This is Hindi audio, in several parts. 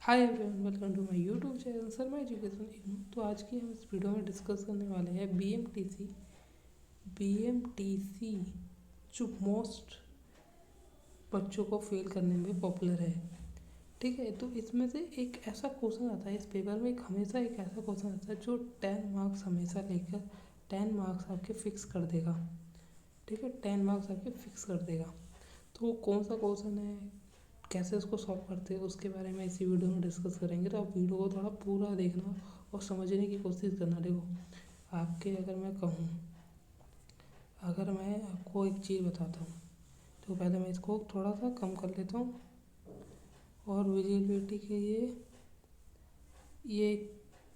Hi everyone, welcome to my YouTube channel Sharma education IGNOU. तो आज की हम इस वीडियो में डिस्कस करने वाले हैं बीएमटीसी जो मोस्ट बच्चों को फेल करने में पॉपुलर है। ठीक है, तो इसमें से एक ऐसा क्वेश्चन आता है इस पेपर में, हमेशा एक ऐसा क्वेश्चन आता है जो 10 मार्क्स हमेशा लेकर 10 मार्क्स आपके फिक्स कर देगा। ठीक है, 10 मार्क्स आपके फिक्स कर देगा। तो वो कौन सा क्वेश्चन है, कैसे उसको सॉल्व करते हैं, उसके बारे में इसी वीडियो में डिस्कस करेंगे। तो आप वीडियो को थोड़ा पूरा देखना और समझने की कोशिश करना। देखो, आपके अगर मैं आपको एक चीज़ बताता हूँ, तो पहले मैं इसको थोड़ा सा कम कर लेता हूँ और विजिबिलिटी के लिए ये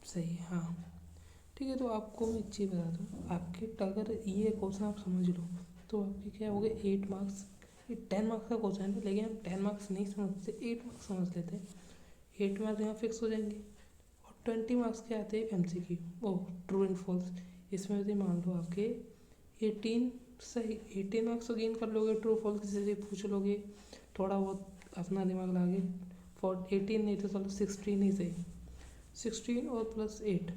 सही है। हाँ, ठीक है। तो आपको मैं एक चीज़ बताता हूँ, आपके अगर ये क्वेश्चन आप समझ लो तो आपके क्या हो गए 8 मार्क्स। ये 10 मार्क्स का क्वेश्चन है, लेकिन हम 10 मार्क्स नहीं समझते, 8 मार्क्स समझ लेते हैं। 8 मार्क्स यहाँ फिक्स हो जाएंगे। और 20 मार्क्स के आते हैं MCQ, ओ ट्रू एंड फॉल्स। इसमें यदि मान लो आपके 18 सही, 18 मार्क्स तो गेन कर लोगे, ट्रू फॉल्स किसी से पूछ लोगे, थोड़ा बहुत अपना दिमाग लागे। 18 नहीं तो चलो 16 ही सही, 16 और प्लस 8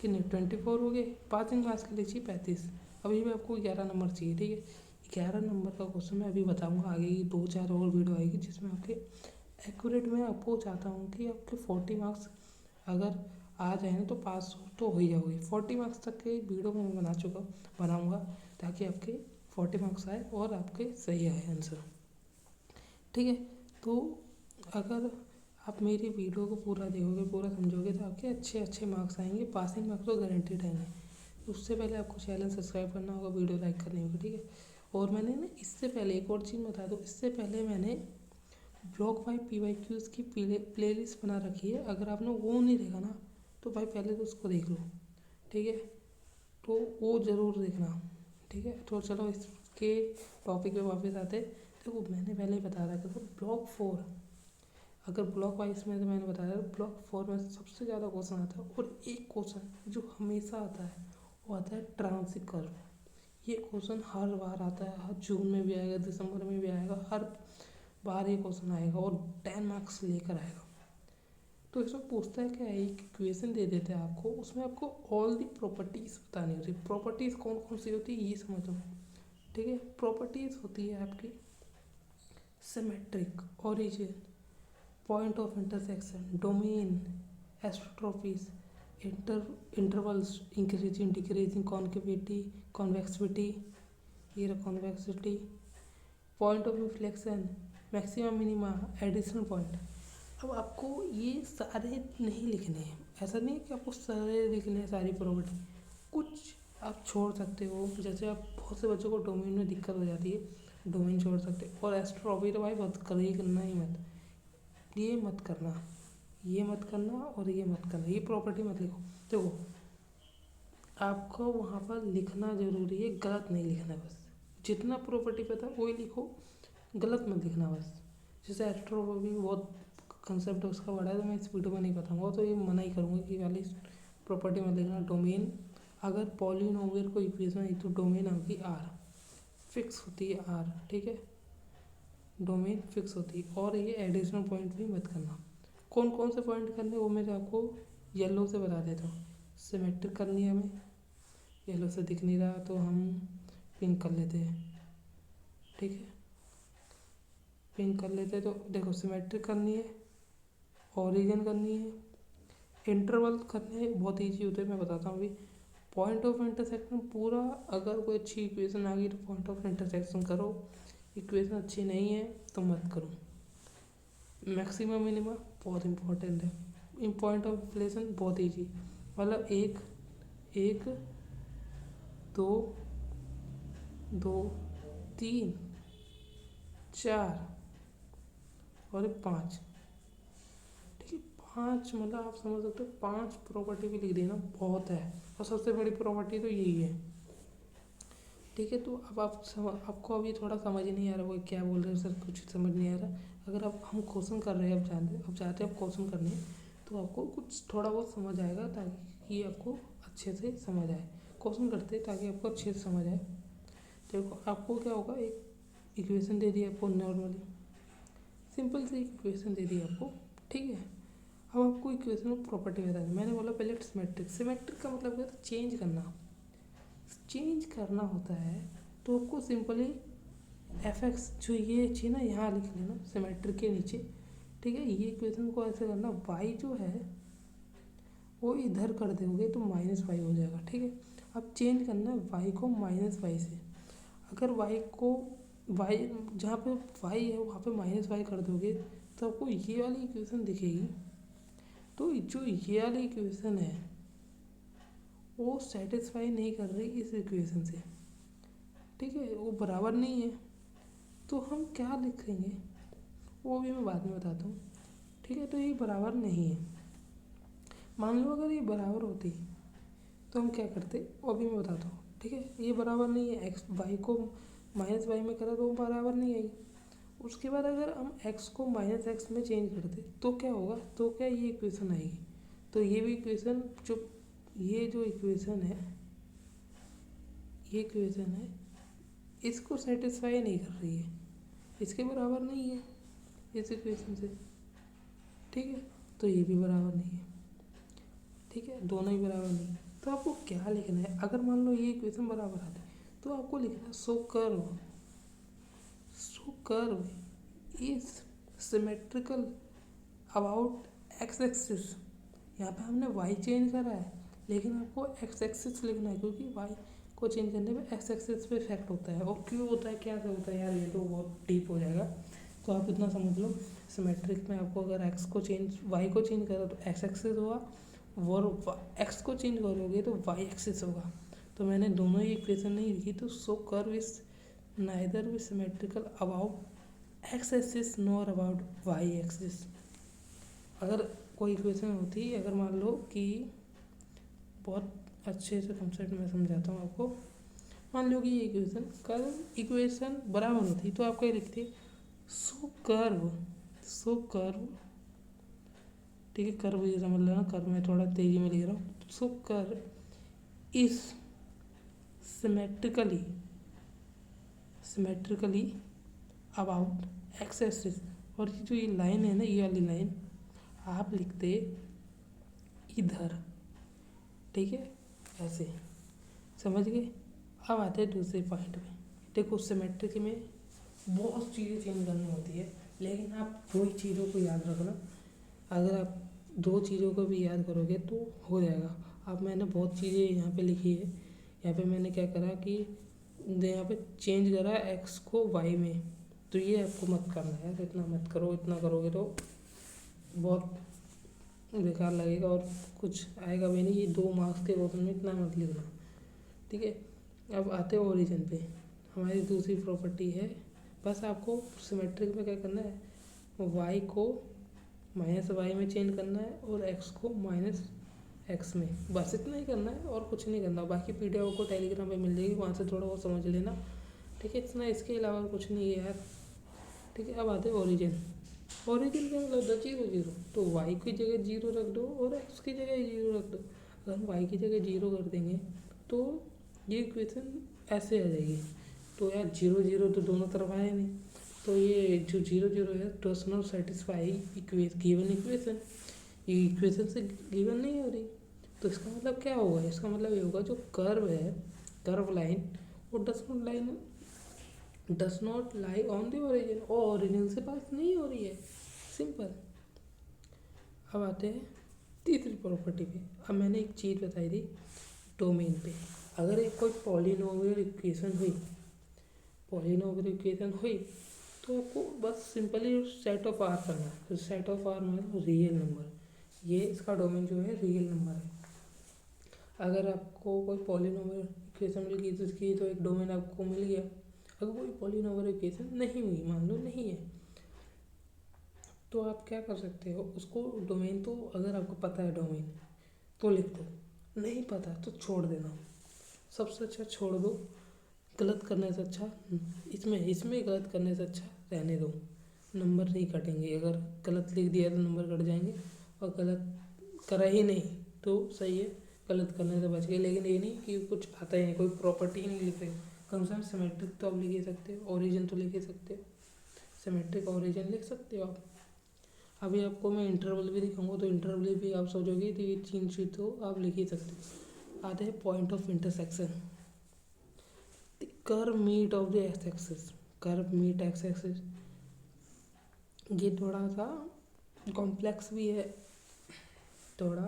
कितने 24 हो गए। पासिंग मार्क्स के लिए चाहिए 35। अभी भी आपको 11 नंबर चाहिए। ठीक है, 11 नंबर का क्वेश्चन मैं अभी बताऊंगा, आगे की 2-4 और वीडियो आएगी जिसमें आपके एक्यूरेट में आपको चाहता हूँ कि आपके 40 मार्क्स अगर आ जाए तो पास तो हो ही जाओगे। 40 मार्क्स तक के वीडियो में मैं बनाऊँगा ताकि आपके 40 मार्क्स आए और आपके सही आए आंसर। ठीक है, तो अगर आप मेरी वीडियो को पूरा देखोगे, पूरा समझोगे, तो आपके अच्छे अच्छे मार्क्स आएंगे, पासिंग मार्क्स तो गारंटीड आएंगे। उससे पहले आपको चैनल सब्सक्राइब करना होगा, वीडियो लाइक करनी होगी। ठीक है, और मैंने ना इससे पहले एक और चीज़ बता दूँ, इससे पहले मैंने ब्लॉक वाई PYQs की प्लेलिस्ट बना रखी है। अगर आपने वो नहीं देखा ना तो भाई पहले तो उसको देख लो। ठीक है, तो वो ज़रूर देखना। ठीक है, तो चलो इसके टॉपिक पे वापस आते हैं। देखो, मैंने पहले ही बता रखा था ब्लॉक 4, अगर ब्लॉक वाइज में तो मैंने बताया ब्लॉक 4 में सबसे ज़्यादा क्वेश्चन आता है। और एक क्वेश्चन जो हमेशा आता है वो आता है ट्रांजिट कर्व। ये क्वेश्चन हर बार आता है, हर जून में भी आएगा, दिसंबर में भी आएगा, हर बार ये क्वेश्चन आएगा और 10 मार्क्स लेकर आएगा। तो इसमें पूछता है क्या है, एक इक्वेशन दे देते हैं आपको, उसमें आपको ऑल दी प्रॉपर्टीज़ बतानी होती है। प्रॉपर्टीज़ कौन कौन सी होती है ये समझ लो। ठीक है, प्रॉपर्टीज़ होती है आपकी symmetric, origin, point of intersection, domain, एस्ट्रोट्रॉपीज, intervals, increasing decreasing, concavity, convexity, ये रहा convexity, point of reflection, maximum minima, additional point. अब आपको ये सारे नहीं लिखने हैं, ऐसा नहीं है कि आपको सारे लिखने हैं सारी प्रॉपर्टी। कुछ आप छोड़ सकते हो, जैसे आप बहुत से बच्चों को डोमेन में दिक्कत हो जाती है, डोमेन छोड़ सकते हो। और एस्ट्रोपी तो भाई बहुत कर ही करना ही मत, ये मत करना, ये मत करना और ये मत करना, ये प्रॉपर्टी मत लिखो। देखो, आपको वहाँ पर लिखना ज़रूरी है, गलत नहीं लिखना। बस जितना प्रॉपर्टी पता है वही लिखो, गलत मत लिखना बस। जैसे एस्ट्रोनॉमी बहुत कंसेप्ट उसका बड़ा है, तो मैं इस वीडियो में नहीं बताऊंगा, तो ये मना ही करूँगा कि वाली प्रॉपर्टी मत लिखना। डोमेन, अगर पॉलिनोमियल को इक्वेशन है तो डोमेन आपकी आर फिक्स होती है, आर। ठीक है, डोमेन फिक्स होती है। और ये एडिशनल पॉइंट भी मत करना। कौन कौन से पॉइंट करने वो मैं आपको येलो से बता देता हूँ। सिमेट्रिक करनी है हमें, येलो से दिख नहीं रहा तो हम पिंक कर लेते हैं। ठीक है, पिंक कर लेते हैं। तो देखो, सिमेट्रिक करनी है, ओरिजिन करनी है, इंटरवल करने हैं, बहुत ईजी होते हैं, मैं बताता हूँ अभी। पॉइंट ऑफ इंटरसेक्शन पूरा, अगर कोई अच्छी इक्वेशन आ गई तो पॉइंट ऑफ इंटरसेक्शन करो, इक्वेशन अच्छी नहीं है तो मत करो। मैक्सिमम मिनिमा बहुत इंपॉर्टेंट है। इन पॉइंट ऑफ रिफ्लेक्शन बहुत ईजी, मतलब एक एक दो, दो, 3, 4 और 5। ठीक है, 5 मतलब आप समझ सकते हो 5 प्रॉपर्टी भी लिख देना बहुत है। और सबसे बड़ी प्रॉपर्टी तो यही है। ठीक है, तो अब आपको अभी थोड़ा समझ नहीं आ रहा वो क्या बोल रहे हैं सर, कुछ समझ नहीं आ रहा। अगर आप हम क्वेश्चन कर रहे हैं, अब चाहते हैं आप क्वेश्चन करने, तो आपको कुछ थोड़ा बहुत समझ आएगा ताकि आपको अच्छे से समझ आए। क्वेश्चन करते हैं ताकि आपको अच्छे से समझ आए। देखो, आपको क्या होगा, एक इक्वेशन दे दी आपको नॉर्मली, सिंपल सी इक्वेशन दे दी आपको ठीक है। अब आपको इक्वेशन में प्रॉपर्टी बता दी। मैंने बोला पहले सिमेट्रिक। सिमेट्रिक का मतलब क्या होता है? चेंज करना। चेंज करना होता है तो आपको सिंपली एफ एक्स जो ये चीज़ ना यहाँ लिख लेना सिमेट्रिक के नीचे, ठीक है। ये इक्वेशन को ऐसे करना, वाई जो है वो इधर कर दोगे तो माइनस वाई हो जाएगा, ठीक है। अब चेंज करना है वाई को माइनस वाई से। अगर वाई को वाई जहाँ पे वाई है वहाँ पे माइनस वाई कर दोगे तो आपको ये वाली इक्वेशन दिखेगी। तो जो ये वाली इक्वेशन है वो सेटिस्फाई नहीं कर रही इस इक्वेशन से, ठीक है, वो बराबर नहीं है। तो हम क्या लिखेंगे वो भी मैं बाद में बताता हूँ, ठीक है। तो ये बराबर नहीं है। मान लो अगर ये बराबर होती तो हम क्या करते वो भी मैं बताता हूँ, ठीक है। ये बराबर नहीं है, एक्स वाई को माइनस वाई में करा तो वो बराबर नहीं आएगी। उसके बाद अगर हम एक्स को माइनस एक्स में चेंज करते तो क्या होगा? तो क्या ये इक्वेशन आएगी। तो ये भी इक्वेशन ये जो इक्वेशन है, ये इक्वेशन है, इसको सेटिस्फाई नहीं कर रही है, इसके बराबर नहीं है इस इक्वेशन से, ठीक है। तो ये भी बराबर नहीं है, ठीक है, दोनों ही बराबर नहीं है। तो आपको क्या लिखना है? अगर मान लो ये इक्वेशन बराबर आती तो आपको लिखना है so curve is symmetrical about X axis. यहाँ पे हमने वाई चेंज करा है लेकिन आपको एक्स एक्सिस लिखना है क्योंकि वाई को चेंज करने में एक्स एक्सिस पे इफेक्ट होता है। और क्यों होता है, क्या से होता है यार, ये तो बहुत डीप हो जाएगा। तो आप इतना समझ लो, सिमेट्रिक में आपको अगर एक्स को चेंज वाई को चेंज करो तो एक्स एक्सिस होगा, और एक्स को चेंज करोगे तो वाई एक्सिस होगा। तो मैंने दोनों ही इक्वेशन नहीं लिखी। तो so curve is neither be symmetrical about X axis nor about Y axis. अगर कोई इक्वेशन होती, अगर मान लो कि बहुत अच्छे से कंसेप्ट में समझाता हूँ आपको। मान लो कि ये इक्वेशन बराबर होती तो आप क्या लिखते? सो कर्व, ठीक है, कर्व ये समझ लेना, कर्व में थोड़ा तेजी में लिख रहा हूँ। So curve is symmetrically about X axis. और ये जो ये लाइन है ना, ये वाली लाइन आप लिखते इधर, ठीक है, ऐसे, समझ गए। अब आते हैं दूसरे पॉइंट में। देखो सिमेट्रिक में बहुत चीज़ें चेंज करनी होती है लेकिन आप दो ही चीज़ों को याद रखना। अगर आप दो चीज़ों को भी याद करोगे तो हो जाएगा। अब मैंने बहुत चीज़ें यहाँ पे लिखी है। यहाँ पे मैंने क्या करा कि यहाँ पे चेंज करा एक्स को वाई में, तो ये आपको मत करना है, इतना मत करो। इतना करोगे तो बहुत बेकार लगेगा और कुछ आएगा भी नहीं। ये 2 मार्क्स के क्वेश्चन में इतना मत लिखना, ठीक है। अब आते हैं ओरिजिन पे। हमारी दूसरी प्रॉपर्टी है, बस आपको सिमेट्रिक में क्या करना है, वाई को माइनस वाई में चेंज करना है और एक्स को माइनस एक्स में, बस इतना ही करना है और कुछ नहीं करना। बाकी पीडीएफ आपको टेलीग्राम पे मिल जाएगी, वहाँ से थोड़ा बहुत समझ लेना, ठीक है। इतना, इसके अलावा कुछ नहीं है यार, ठीक है। अब आते हैं ओरिजिन का मतलब होता है 0 0। तो वाई की जगह 0 रख दो और एक्स की जगह 0 रख दो। अगर हम वाई की जगह 0 कर देंगे तो ये इक्वेशन ऐसे आ जाएगी। तो यार 0 0 तो दोनों तरफ आए नहीं, तो ये जो 0 0 है does not satisfy given equation, ये इक्वेशन से गिवन नहीं हो रही। तो इसका मतलब क्या होगा? इसका मतलब ये होगा जो कर्व है, कर्व लाइन, वो does not lie on the origin, और ओरिजिन से पास नहीं हो रही है, सिंपल। अब आते हैं तीसरी प्रॉपर्टी पे। अब मैंने एक चीज़ बताई थी डोमेन पे। अगर एक कोई पॉलिनोमियल इक्वेशन हुई तो आपको बस सिंपली सेट ऑफ आर करना है। तो सेट ऑफ आर मतलब रियल नंबर, ये इसका डोमेन जो है रियल नंबर है। अगर आपको कोई पॉलिनोमियल इक्वेशन मिल गई तो इसकी तो एक डोमेन आपको मिल गया। अगर कोई पॉलिनोमियल इक्वेशन नहीं हुई, मान लो नहीं है, तो आप क्या कर सकते हो, उसको डोमेन, तो अगर आपको पता है डोमेन तो लिख दो, नहीं पता तो छोड़ देना। सबसे अच्छा छोड़ दो, गलत करने से अच्छा, इसमें गलत करने से अच्छा रहने दो, नंबर नहीं कटेंगे। अगर गलत लिख दिया तो नंबर कट जाएंगे, और गलत करा ही नहीं तो सही है, गलत करने से बच गए। लेकिन ये नहीं कि कुछ आता ही नहीं, कोई प्रॉपर्टी ही नहीं लिख रहे, कम से कम सिमेट्रिक तो आप लिख ही सकते हो, ओरिजिन तो लिख ही सकते हो, सिमेट्रिक ओरिजिन लिख सकते हो आप। अभी आपको मैं इंटरवल भी दिखाऊंगा, तो इंटरवल भी आप सोचोगे तो ये तीन चीज तो आप लिख ही सकते हो। आते हैं point of intersection. Curve meet of the x axis, curve meet x axis, ये थोड़ा सा कॉम्प्लेक्स भी है थोड़ा।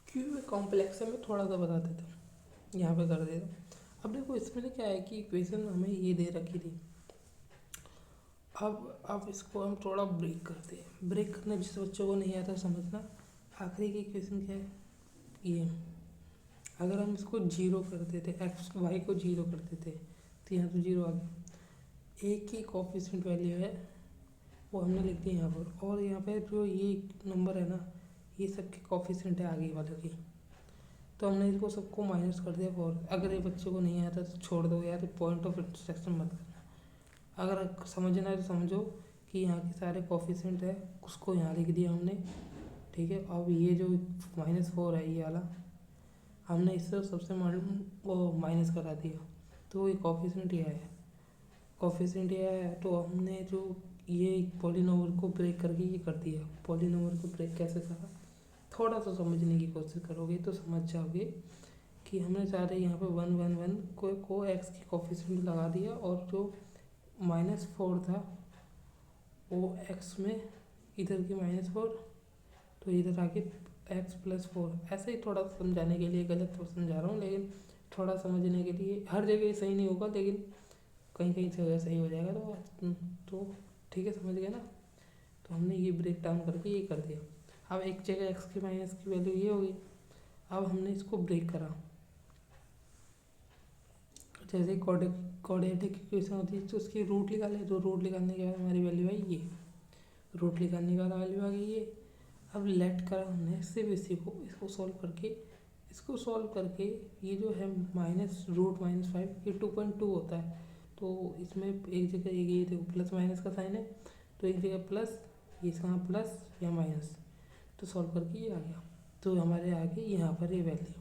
क्यों कॉम्प्लेक्स है मैं थोड़ा सा बता देता हूँ, यहाँ पे कर देता हूँ। अब देखो इसमें ना क्या है कि इक्वेशन हमें ये दे रखी थी। अब इसको हम थोड़ा ब्रेक करते हैं। ब्रेक करना जिस बच्चों को नहीं आता समझना, आखिरी की इक्वेशन क्या है ये। अगर हम इसको जीरो कर देते, एक्स वाई को जीरो कर देते, तो यहाँ तो जीरो आ गया। एक की कोफिशिएंट वैल्यू है वो हमने लिख दी यहाँ पर, और यहाँ पे जो ये नंबर है ना, ये सबके कोफिशिएंट है आगे वालों की, तो हमने इसको सबको माइनस कर दिया। और अगर ये बच्चों को नहीं आता तो छोड़ दो यार, पॉइंट ऑफ इंटरसेक्शन मत करना। अगर समझना है तो समझो कि यहाँ के सारे कोफिशिएंट है, उसको यहाँ लिख दिया हमने, ठीक है। अब ये जो -4 है ये वाला, हमने इससे सबसे वो माइनस करा दिया, तो ये कोफिशिएंट ये है, कोफिशिएंट ये है। तो हमने जो ये पॉलीनोमियल को ब्रेक करके ये कर दिया। पॉलीनोमियल को ब्रेक कैसे करा, थोड़ा सा समझने की कोशिश करोगे तो समझ जाओगे कि हमने सारे यहाँ पे 1 1 1 को एक्स की कोफिशिएंट लगा दिया, और जो -4 था वो एक्स में इधर की -4, तो इधर आके x+4। ऐसे ही थोड़ा समझाने के लिए, गलत तो समझा रहा हूँ लेकिन थोड़ा समझने के लिए, हर जगह सही नहीं होगा लेकिन कहीं कहीं जगह सही हो जाएगा। तो ठीक है, समझ गया ना। तो हमने ये ब्रेक डाउन करके ये कर दिया। अब एक जगह एक्स की माइनस की वैल्यू ये होगी। अब हमने इसको ब्रेक करा, जैसे क्वाड्रेटिक इक्वेशन होती है तो उसकी रूट निकाले, तो रूट निकालने के बाद हमारी वैल्यू आई ये, रूट निकालने के बाद वैल्यू आ गई ये। अब लेट करा हमने सिर्फ इसी को, इसको सॉल्व करके ये जो है -√-5 ये 2.2 होता है। तो इसमें एक जगह ये देखो प्लस माइनस का साइन है, तो एक जगह प्लस, ये कहाँ प्लस या माइनस, तो सॉल्व करके ये आ गया। तो हमारे आगे यहाँ पर ये वैल्यू,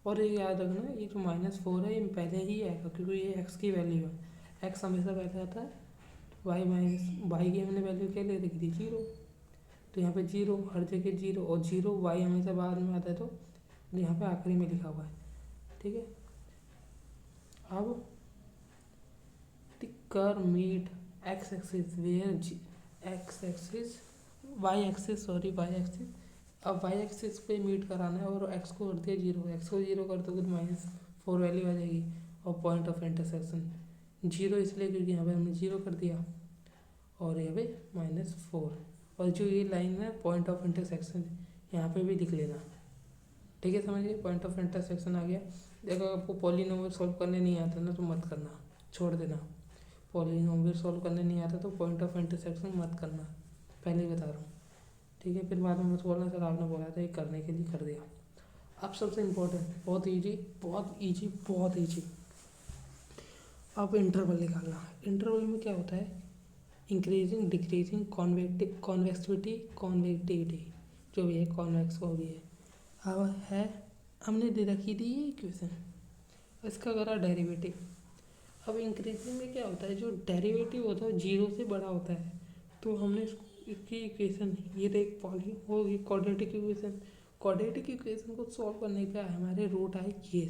और ये याद रखना ये जो -4 है ये पहले ही आएगा क्योंकि ये एक्स की वैल्यू है, एक्स हमेशा पहले आता है। वाई की हमने वैल्यू क्या ले रखी थी, जीरो, तो यहाँ पे जीरो, हर जगह जीरो, और जीरो वाई हमेशा बाद में आता है तो यहाँ पे आखिरी में लिखा हुआ है, ठीक है। अब curve meet x axis where x axis y axis y axis, अब वाई एक्सिस पे मीट कराना है और एक्स को कर दिया जीरो, एक्स को जीरो कर दोगे तो -4 वैल्यू आ जाएगी। और पॉइंट ऑफ इंटरसेक्शन जीरो इसलिए क्योंकि यहाँ पे हमने जीरो कर दिया, और यहाँ पे -4, और जो ये लाइन है पॉइंट ऑफ इंटरसेक्शन यहाँ पे भी लिख लेना, ठीक है। समझ गए, पॉइंट ऑफ इंटरसेक्शन आ गया। देखो आपको पॉलीनोमियल सॉल्व करने नहीं आता ना तो मत करना, छोड़ देना। पॉलीनोमियल सॉल्व करने नहीं आता तो पॉइंट ऑफ इंटरसेक्शन मत करना, पहले ही बता रहा हूँ, ठीक है। फिर बाद में मत बोलना सर आपने बोला था ये करने के लिए कर दिया। अब सबसे इम्पोर्टेंट, बहुत ईजी बहुत ईजी बहुत ईजी, अब इंटरवल निकालना। इंटरवल में क्या होता है, इंक्रीजिंग डिक्रीजिंग कॉन्वेक्टिविटी, जो भी है कॉन्वेक्स को भी है। अब है हमने दे रखी थी ये इक्वेशन, इसका करा डेरिवेटिव। अब इंक्रीजिंग में क्या होता है, जो डेरिवेटिव होता है जीरो से बड़ा होता है, तो हमने इसकी इक्वेशन ये देख पॉली होगी क्वाड्रेटिक इक्वेशन, क्वाड्रेटिक इक्वेशन को सॉल्व करने का हमारे रूट आए ये,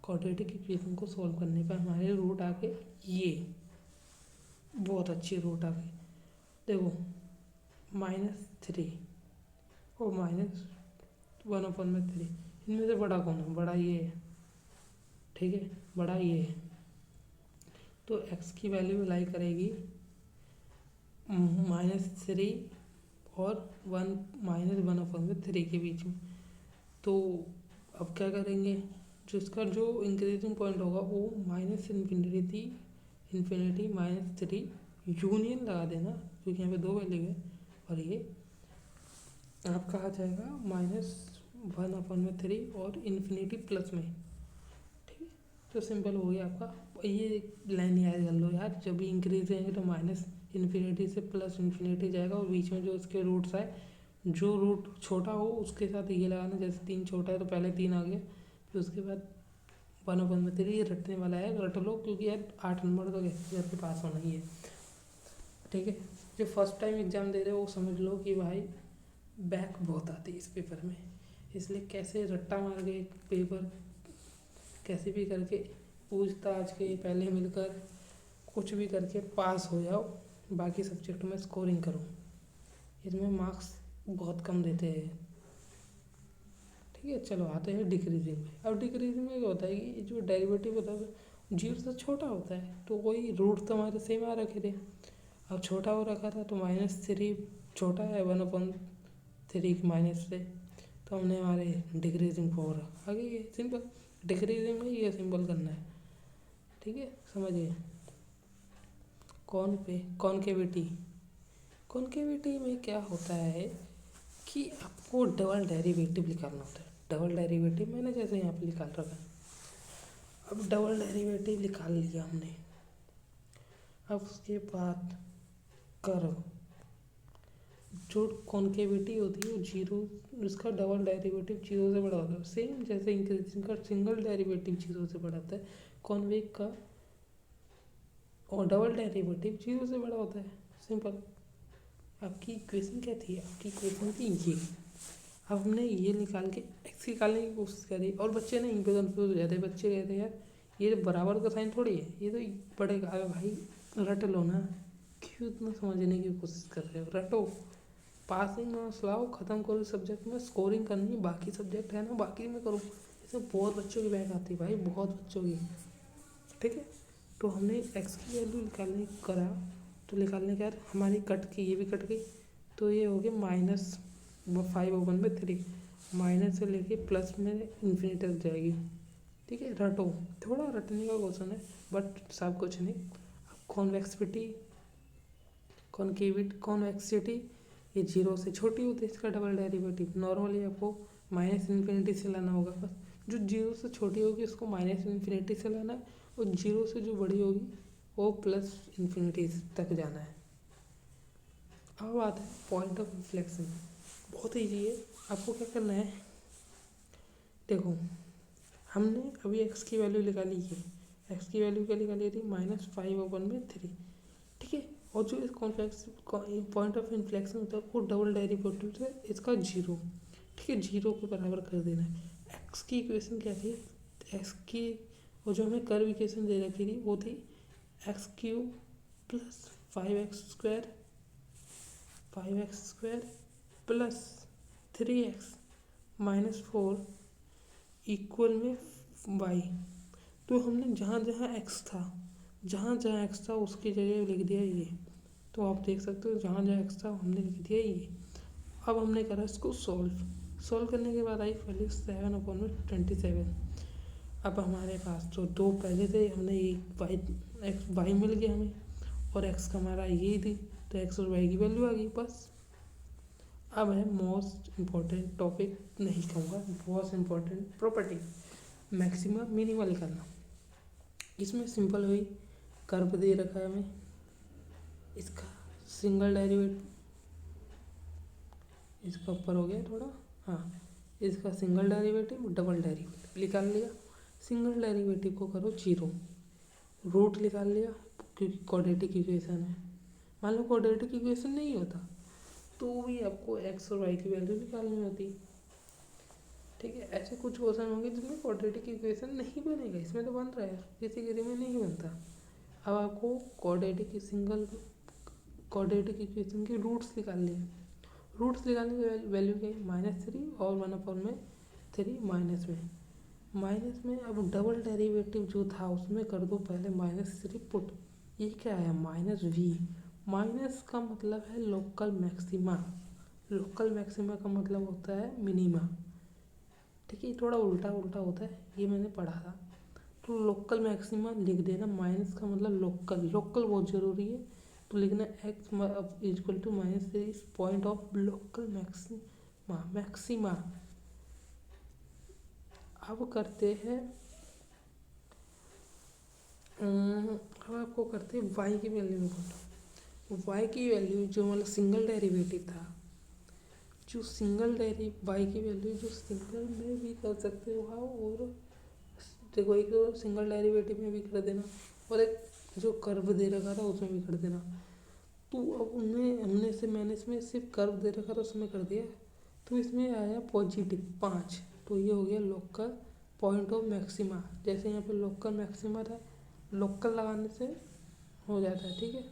क्वाड्रेटिक इक्वेशन को सॉल्व करने पर हमारे रूट आ गए ये, बहुत अच्छी रूट आ गई। देखो -3 और -1/3, इनमें से बड़ा कौन है, बड़ा ये है, ठीक है, बड़ा ये है। तो x की वैल्यू लाई करेगी -3 और 1 के बीच में। तो अब क्या करेंगे, जो इसका जो इंक्रीजिंग पॉइंट होगा वो -∞ -3 यूनियन लगा देना, क्योंकि यहाँ पे दो वैल्यू है, और ये आपका आ जाएगा -1/3 और इन्फिनिटी प्लस में, ठीक है। तो सिंपल हो गया आपका। ये लाइन याद कर लो यार, जब भी इंक्रीज जाएंगे तो -∞ से +∞ जाएगा, और बीच में जो इसके रूट्स आए, जो रूट छोटा हो उसके साथ ये लगाना, जैसे 3 छोटा है तो पहले 3 आ गया, फिर उसके बाद 1/3 ये रटने वाला है, रट लो क्योंकि यार 8 नंबर तो घर के पास होना ही है। ठीक है। जो फर्स्ट टाइम एग्ज़ाम दे रहे हो वो समझ लो कि भाई बैक बहुत आती है इस पेपर में, इसलिए कैसे रट्टा मार के पेपर कैसे भी करके पूछताछ के पहले मिलकर कुछ भी करके पास हो जाओ, बाकी सब्जेक्ट में स्कोरिंग करो। इसमें मार्क्स बहुत कम देते हैं। ठीक है, चलो आते हैं डिक्रीजिंग में। अब डिक्रीजिंग में क्या होता है कि जो डेरिवेटिव होता है जीरो से छोटा होता है, तो वही रूट तो हमारे सेम आ रखे थे। अब छोटा हो रखा था तो -3 छोटा है 1/3 की माइनस से, तो हमने हमारे डिक्रीजिंग फॉर आगे ये सिंपल डिक्रीजिंग में ये सिंपल करना है। ठीक है, समझिए। कॉन्केविटी कॉन्केविटी में क्या होता है कि आपको डबल डेरिवेटिव निकालना होता है। डबल डेरिवेटिव मैंने जैसे यहाँ पे निकाल रखा है। अब डबल डेरिवेटिव निकाल लिया हमने। अब उसके बाद कर्व, जो कॉन्केविटी होती है वो जीरो, उसका डबल डेरिवेटिव जीरो से बड़ा होता है। सेम जैसे इंक्रीजिंग का सिंगल डेरिवेटिव जीरो से बड़ा होता है, कॉन्वेव का और डबल डेरिवेटिव जीरो से बड़ा होता है। सिंपल। आपकी इक्वेशन क्या थी? आपकी इक्वेशन थी ये। अब हमने ये निकाल के एक्स निकालने की कोशिश करी और बच्चे ने यहीं पे कन्फ्यूज हो जाते हैं। बच्चे कहते हैं यार ये बराबर का साइन थोड़ी है, ये तो पड़ेगा। अरे भाई रट लो ना, क्यों इतना समझने की कोशिश कर रहे हो? रटो, पासिंग मार्क्स लाओ, ख़त्म करो सब्जेक्ट में। स्कोरिंग करनी बाकी सब्जेक्ट है ना, बाकी में करो। इसमें बहुत बच्चों की बैक आती है भाई, बहुत बच्चों की। ठीक है, तो हमने एक्स की वैल्यू निकालने करा, तो निकालने के बाद हमारी कट की, ये भी कट गई, तो ये हो गया -5/3। माइनस से लेके प्लस में इन्फिनिटी तक जाएगी। ठीक है, रटो, थोड़ा रटने का क्वेश्चन है बट सब कुछ नहीं। कॉन्वेक्सिटी कॉन्वेक्सिटी ये जीरो से छोटी होती है, इसका डबल डेरिवेटिव नॉर्मली आपको -इन्फिनिटी से लाना होगा। बस जो जीरो से छोटी होगी उसको -इन्फिनिटी से लाना है, और जीरो से जो बड़ी होगी वो +इन्फिनिटी तक जाना है। अब आता है पॉइंट ऑफ इन्फ्लेक्शन। बहुत ईजी है। आपको क्या करना है, देखो हमने अभी एक्स की वैल्यू निकाली है। एक्स की वैल्यू क्या निकाली थी? -5/3। ठीक है, और जो इस कॉन्फ्लेक्स पॉइंट ऑफ इन्फ्लेक्शन होता है वो डबल डेरिवेटिव है इसका जीरो। ठीक है, जीरो को बराबर कर देना है। एक्स की इक्वेशन क्या थी? एक्स की, और जो हमें कर्व इक्वेशन दे रखी थी वो थी x³ + 5x² + 3x -4 इक्वल में y। तो हमने जहाँ जहाँ x था उसकी जगह लिख दिया ये। तो आप देख सकते हो जहाँ जहाँ x था हमने लिख दिया ये। अब हमने करा इसको सॉल्व करने के बाद आई वैल्यू 7/27। अब हमारे पास जो दो पहले थे, हमने एक वाई मिल गया हमें, और एक्स का हमारा ये थी, तो एक्स और वाई की वैल्यू आ गई। बस अब है मोस्ट इम्पॉर्टेंट टॉपिक, नहीं कहूँगा most important property, maxima minima निकालना। इसमें सिंपल हुई, कर्व दे रखा है हमें, इसका सिंगल डेरिवेटिव, इसका ऊपर हो गया थोड़ा, हाँ, इसका सिंगल डेरिवेटिव डबल डेरिवेटिव निकाल लिया। सिंगल डेरिवेटिव को करो जीरो, रूट निकाल लिया क्योंकि क्वाड्रेटिक इक्वेशन है। मान लो क्वाड्रेटिक इक्वेशन नहीं होता तो भी आपको एक्स और वाई की वैल्यू निकालनी होती। ठीक है, ऐसे कुछ क्वेश्चन होंगे जिसमें क्वाड्रेटिक इक्वेशन नहीं बनेगा। इसमें तो बन रहा है, किसी किसी में नहीं बनता। अब आपको क्वाड्रेटिक इक्वेशन के रूट्स निकालने हैं। रूट्स निकालने की वैल्यू क्या है? -3 और 1/3 माइनस में अब डबल डेरिवेटिव जो था उसमें कर दो पहले -3 पुट। ये क्या है? -v। माइनस का मतलब है लोकल मैक्सिमा, लोकल मैक्सिमा का मतलब होता है मिनिमा। ठीक है, थोड़ा उल्टा उल्टा होता है, ये मैंने पढ़ा था। तो लोकल मैक्सिमा लिख देना, माइनस का मतलब लोकल, लोकल बहुत ज़रूरी है। तो लिखना x equal to -3 point of local maxima. अब करते हैं, अब आपको करते हैं y की वैल्यू निकालो। y की वैल्यू जो मतलब सिंगल डेरिवेटिव था, जो सिंगल y की वैल्यू जो सिंगल में भी कर सकते हो हाँ, और देखो एक तो सिंगल डेरिवेटिव में भी कर देना, और एक जो कर्व दे रखा था उसमें भी कर देना। तो अब उनमें मैंने इसमें सिर्फ कर्व दे रखा था उसमें कर दिया, तो इसमें आया पॉजिटिव 5। तो ये हो गया लोकल पॉइंट ऑफ मैक्सिमा। जैसे यहाँ पे लोकल मैक्सिमा था, लोकल लगाने से हो जाता है, ठीक है।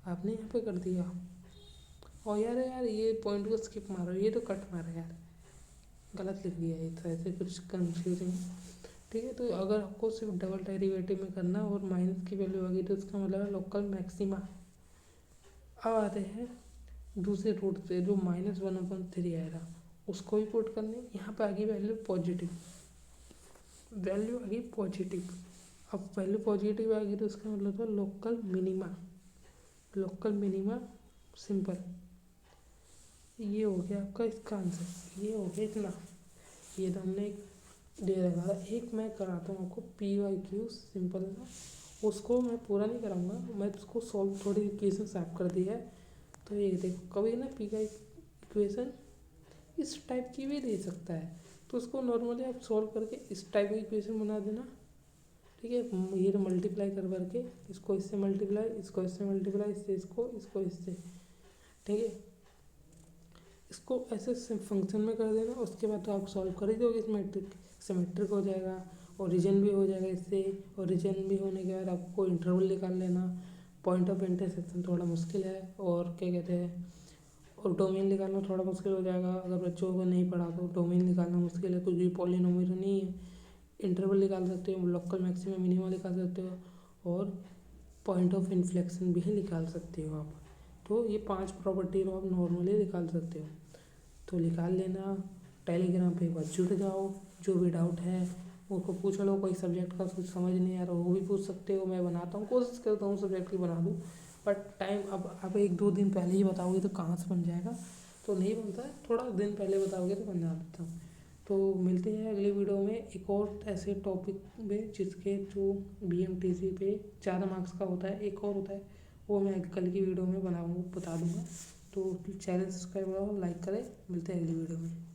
आपने यहाँ पे कर दिया। और यार ये पॉइंट को स्किप मारो, ये तो कट मारा यार, गलत लिख दिया ये, तो ऐसे कुछ कंफ्यूजिंग, ठीक है। तो अगर आपको सिर्फ डबल डेरिवेटिव में करना और माइनस की वैल्यू आ गई तो इसका मतलब है लोकल मैक्सिमा। अब आते हैं दूसरे रूट पे, जो -1/3 आएगा उसको भी पुट करने। यहाँ पे आ गई वैल्यू पॉजिटिव, वैल्यू आ गई पॉजिटिव। अब वैल्यू पॉजिटिव आ गई तो उसका मतलब था local minima, local minima simple. ये हो गया आपका इसका आंसर, ये हो गया इतना। ये तो हमने एक दे रखा था। एक मैं कराता हूँ आपको PYQ सिंपल ना, उसको मैं पूरा नहीं कराऊंगा, मैं उसको सॉल्व थोड़ी इक्वेशन साफ कर दी है। तो ये देखो, कभी ना पी का इक्वेशन इस टाइप की भी दे सकता है, तो उसको नॉर्मली आप सॉल्व करके इस टाइप की इक्वेशन बना देना, ठीक है। ये मल्टीप्लाई कर करके इसको इससे मल्टीप्लाई, इसको इससे मल्टीप्लाई, इससे इसको इससे, ठीक है। इसको ऐसे फंक्शन में कर देना, उसके बाद तो आप सॉल्व कर ही दोगे। सिमेट्रिक हो जाएगा, ओरिजिन भी हो जाएगा इससे। ओरिजिन भी होने के बाद आपको इंटरवल निकाल लेना। पॉइंट ऑफ इंटरसेक्शन थोड़ा मुश्किल है, और क्या कहते हैं, और डोमेन निकालना थोड़ा मुश्किल हो जाएगा। अगर बच्चों को नहीं पढ़ा तो डोमेन निकालना मुश्किल है, कुछ भी पॉलिनोमियल नहीं है। इंटरवल निकाल सकते हो, लोकल मैक्सिमम मिनिमम निकाल सकते हो, और पॉइंट ऑफ इन्फ्लेक्शन भी निकाल सकते हो आप। तो ये 5 प्रॉपर्टी आप नॉर्मली निकाल सकते हो, तो निकाल लेना। टेलीग्राम पे एक बार जुड़ जाओ, जो भी डाउट है उसको पूछ लो। कोई सब्जेक्ट का कुछ समझ नहीं आ रहा वो भी पूछ सकते हो, मैं बनाता हूँ, कोशिश करता हूँ सब्जेक्ट की बना दूँ, बट टाइम अब 1-2 दिन पहले ही बताओगे तो कहाँ से बन जाएगा, तो नहीं बनता है। थोड़ा दिन पहले बताओगे तो बना देता हूँ। तो मिलते हैं अगली वीडियो में एक और ऐसे टॉपिक में जिसके जो BMTC पे ज़्यादा मार्क्स का होता है, एक और होता है, वो मैं कल की वीडियो में बता दूँगा। तो चैनल सब्सक्राइब करो, लाइक करें। मिलते हैं अगली वीडियो में।